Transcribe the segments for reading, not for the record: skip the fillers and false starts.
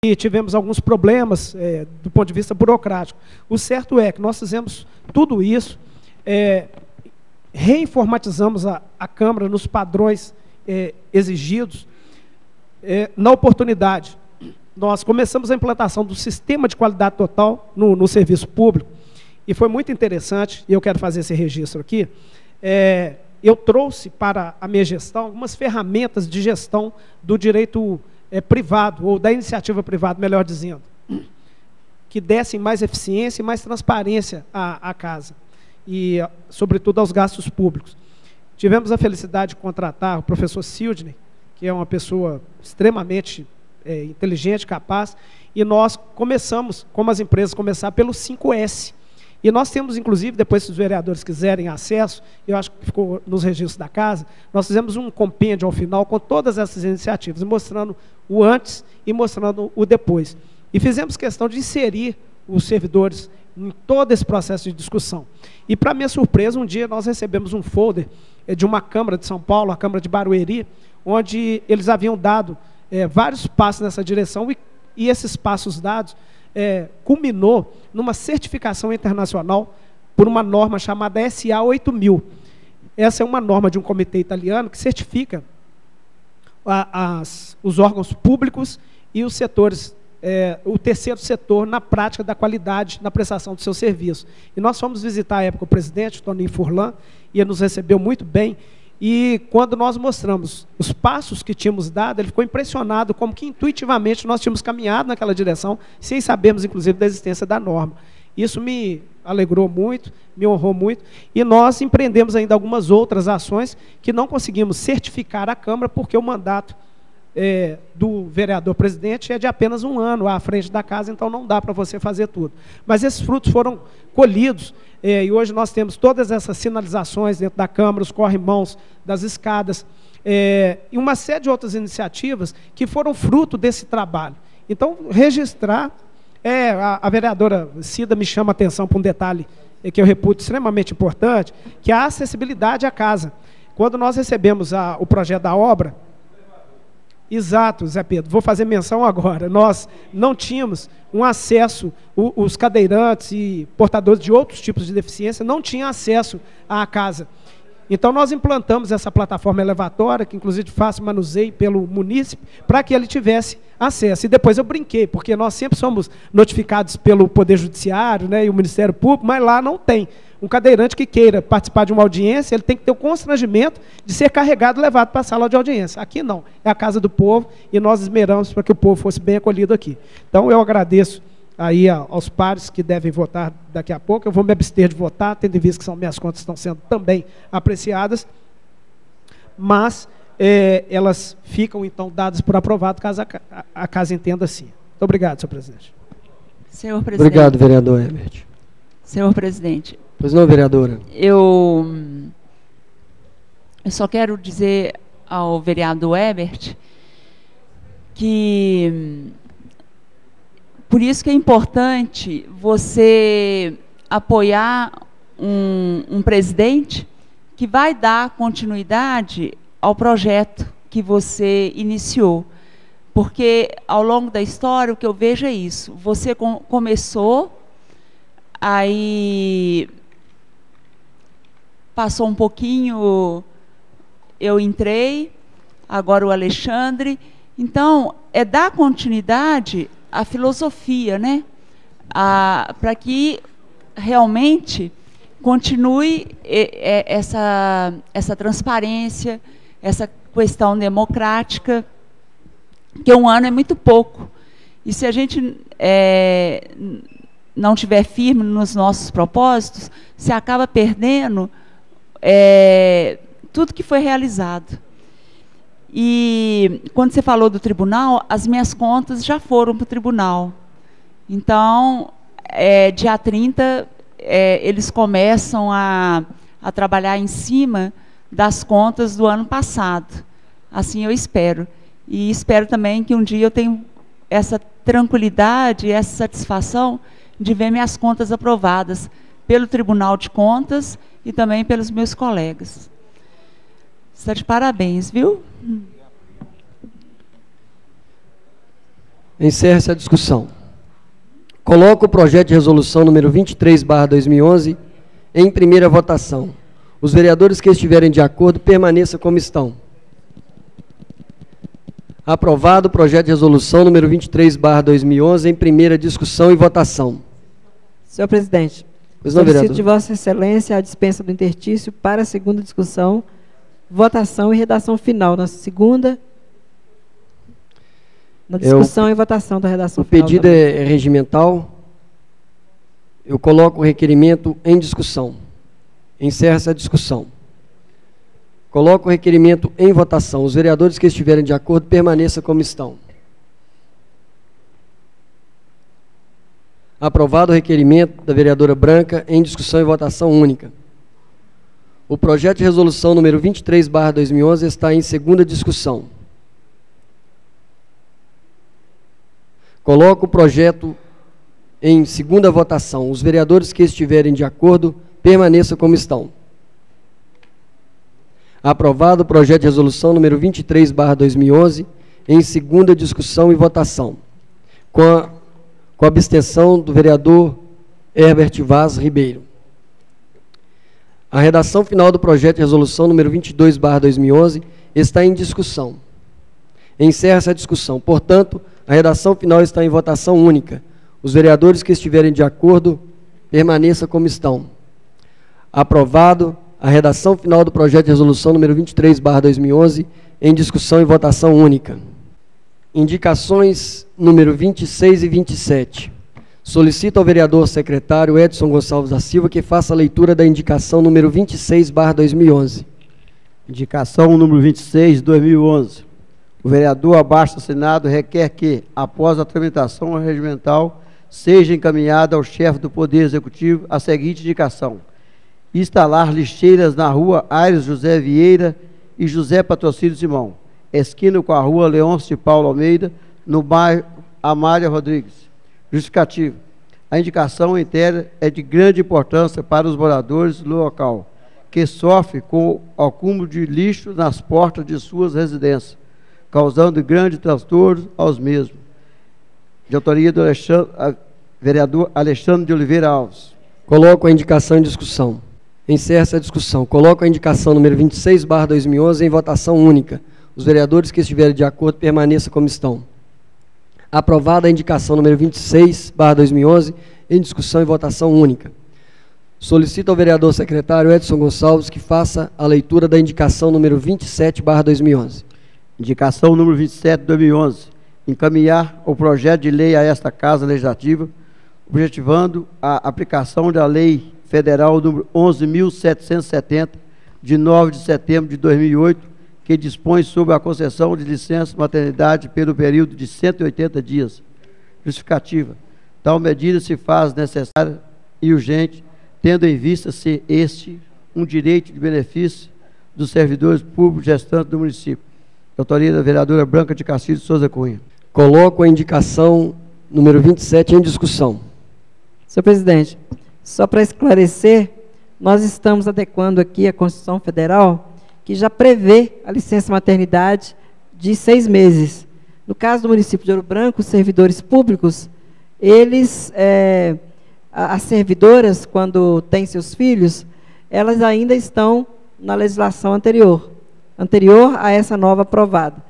e tivemos alguns problemas do ponto de vista burocrático. O certo é que nós fizemos tudo isso, reinformatizamos a Câmara nos padrões exigidos. Na oportunidade, nós começamos a implantação do sistema de qualidade total no serviço público, e foi muito interessante, e eu quero fazer esse registro aqui. Eu trouxe para a minha gestão algumas ferramentas de gestão do direito privado, ou da iniciativa privada, melhor dizendo, que dessem mais eficiência e mais transparência à casa, e, sobretudo, aos gastos públicos. Tivemos a felicidade de contratar o professor Sidney, que é uma pessoa extremamente inteligente, capaz, e nós começamos, como as empresas começaram, pelo 5S. E nós temos, inclusive, depois se os vereadores quiserem acesso, eu acho que ficou nos registros da casa, nós fizemos um compêndio ao final com todas essas iniciativas, mostrando o antes e mostrando o depois. E fizemos questão de inserir os servidores em todo esse processo de discussão. E, para minha surpresa, um dia nós recebemos um folder de uma Câmara de São Paulo, a Câmara de Barueri, onde eles haviam dado vários passos nessa direção, e esses passos dados culminou numa certificação internacional por uma norma chamada SA 8000. Essa é uma norma de um comitê italiano que certifica os órgãos públicos e os setores, o terceiro setor, na prática da qualidade na prestação do seu serviço. E nós fomos visitar à época o presidente, Toninho Furlan, e ele nos recebeu muito bem. E quando nós mostramos os passos que tínhamos dado, ele ficou impressionado como que intuitivamente nós tínhamos caminhado naquela direção, sem sabermos, inclusive, da existência da norma. Isso me alegrou muito, me honrou muito, e nós empreendemos ainda algumas outras ações que não conseguimos certificar a Câmara, porque o mandato do vereador-presidente é de apenas 1 ano à frente da casa, então não dá para você fazer tudo. Mas esses frutos foram colhidos, e hoje nós temos todas essas sinalizações dentro da Câmara, os corrimãos das escadas, e uma série de outras iniciativas que foram fruto desse trabalho. Então, registrar, a vereadora Cida me chama a atenção para um detalhe que eu reputo extremamente importante, que é a acessibilidade à casa. Quando nós recebemos o projeto da obra, exato, Zé Pedro, vou fazer menção agora, nós não tínhamos um acesso, os cadeirantes e portadores de outros tipos de deficiência não tinham acesso à casa. Então nós implantamos essa plataforma elevatória, que inclusive de fácil manuseio pelo munícipe, para que ele tivesse acesso. E depois eu brinquei, porque nós sempre somos notificados pelo Poder Judiciário, e o Ministério Público, mas lá não tem. Um cadeirante que queira participar de uma audiência, ele tem que ter o constrangimento de ser carregado e levado para a sala de audiência. Aqui não, é a casa do povo, e nós esmeramos para que o povo fosse bem acolhido aqui. Então eu agradeço aí aos pares que devem votar daqui a pouco. Eu vou me abster de votar, tendo em vista que minhas contas estão sendo também apreciadas, mas elas ficam, então, dadas por aprovado, caso a casa entenda assim. Muito obrigado, senhor presidente. Senhor presidente. Obrigado, vereador Herbert. Senhor presidente. Pois não, vereadora. Eu só quero dizer ao vereador Herbert que, por isso que é importante você apoiar um presidente que vai dar continuidade ao projeto que você iniciou. Porque, ao longo da história, o que eu vejo é isso. Você começou, aí passou um pouquinho, eu entrei, agora o Alexandre. Então, dar continuidade à filosofia, para que realmente continue essa transparência, essa questão democrática, que 1 ano é muito pouco. E se a gente não estiver firme nos nossos propósitos, se acaba perdendo tudo que foi realizado. E quando você falou do tribunal, as minhas contas já foram para o tribunal. Então, dia 30, eles começam a trabalhar em cima das contas do ano passado. Assim eu espero. E espero também que um dia eu tenha essa tranquilidade, essa satisfação de ver minhas contas aprovadas pelo Tribunal de Contas e também pelos meus colegas. Está de parabéns, viu? Encerra-se a discussão. Coloco o projeto de resolução número 23/2011 em primeira votação. Os vereadores que estiverem de acordo, permaneçam como estão. Aprovado o projeto de resolução número 23/2011 em primeira discussão e votação. Senhor presidente, Pois não, solicito vereador. de Vossa Excelência a dispensa do interstício para a segunda discussão, votação e redação final. Na segunda, na discussão e votação da redação O final. pedido também. é regimental. Eu coloco o requerimento em discussão. Encerra-se a discussão. Coloco o requerimento em votação. Os vereadores que estiverem de acordo, permaneçam como estão. Aprovado o requerimento da vereadora Branca em discussão e votação única. O projeto de resolução número 23/2011 está em segunda discussão. Coloco o projeto em segunda votação. Os vereadores que estiverem de acordo, permaneçam como estão. Aprovado o projeto de resolução número 23/2011 em segunda discussão e votação. Com a abstenção do vereador Herbert Vaz Ribeiro. A redação final do projeto de resolução número 22/2011 está em discussão. Encerra-se a discussão. Portanto, a redação final está em votação única. Os vereadores que estiverem de acordo, permaneçam como estão. Aprovado a redação final do projeto de resolução número 23/2011 em discussão e votação única. Indicações número 26 e 27. Solicito ao vereador secretário Edson Gonçalves da Silva que faça a leitura da indicação número 26/2011. Indicação número 26/2011. O vereador abaixo assinado requer que, após a tramitação regimental, seja encaminhada ao chefe do Poder Executivo a seguinte indicação: instalar lixeiras na rua Aires José Vieira e José Patrocínio Simão, esquina com a rua Leôncio de Paulo Almeida, no bairro Amália Rodrigues. Justificativa: a indicação inteira é de grande importância para os moradores do local, que sofrem com o acúmulo de lixo nas portas de suas residências, causando grande transtorno aos mesmos. De autoria do vereador Alexandre de Oliveira Alves. Coloco a indicação em discussão. Encerra-se a discussão. Coloco a indicação número 26/2011 em votação única. Os vereadores que estiverem de acordo, permaneçam como estão. Aprovada a indicação número 26/2011 em discussão e votação única. Solicito ao vereador secretário Edson Gonçalves que faça a leitura da indicação número 27/2011. Indicação número 27/2011. Encaminhar o projeto de lei a esta Casa Legislativa, objetivando a aplicação da Lei Federal número 11.770, de 9 de setembro de 2008, que dispõe sobre a concessão de licença maternidade pelo período de 180 dias. Justificativa: tal medida se faz necessária e urgente, tendo em vista ser este um direito de benefício dos servidores públicos gestantes do município. Autoria da vereadora Branca de Castilho de Souza Cunha. Coloco a indicação número 27 em discussão. Senhor presidente, só para esclarecer, nós estamos adequando aqui a Constituição Federal, que já prevê a licença maternidade de 6 meses. No caso do município de Ouro Branco, os servidores públicos, eles, as servidoras, quando têm seus filhos, elas ainda estão na legislação anterior a essa nova aprovada.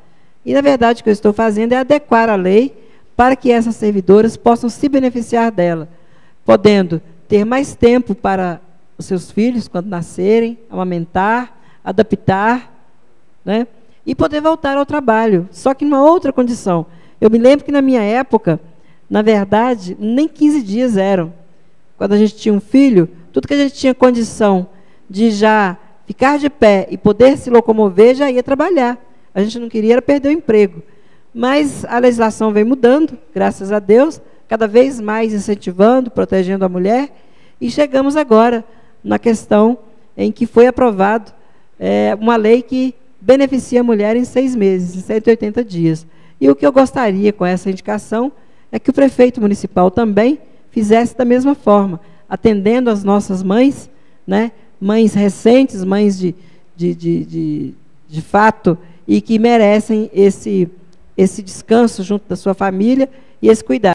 E, na verdade, o que eu estou fazendo é adequar a lei para que essas servidoras possam se beneficiar dela, podendo ter mais tempo para os seus filhos, quando nascerem, amamentar, adaptar, né? E poder voltar ao trabalho, só que numa outra condição. Eu me lembro que na minha época, na verdade, nem 15 dias eram. Quando a gente tinha um filho, tudo que a gente tinha condição de já ficar de pé e poder se locomover, já ia trabalhar. A gente não queria era perder o emprego. Mas a legislação vem mudando, graças a Deus, cada vez mais incentivando, protegendo a mulher, e chegamos agora na questão em que foi aprovado uma lei que beneficia a mulher em 6 meses, em 180 dias. E o que eu gostaria com essa indicação é que o prefeito municipal também fizesse da mesma forma, atendendo as nossas mães, né, mães recentes, mães de fato, e que merecem esse descanso junto da sua família e esse cuidado.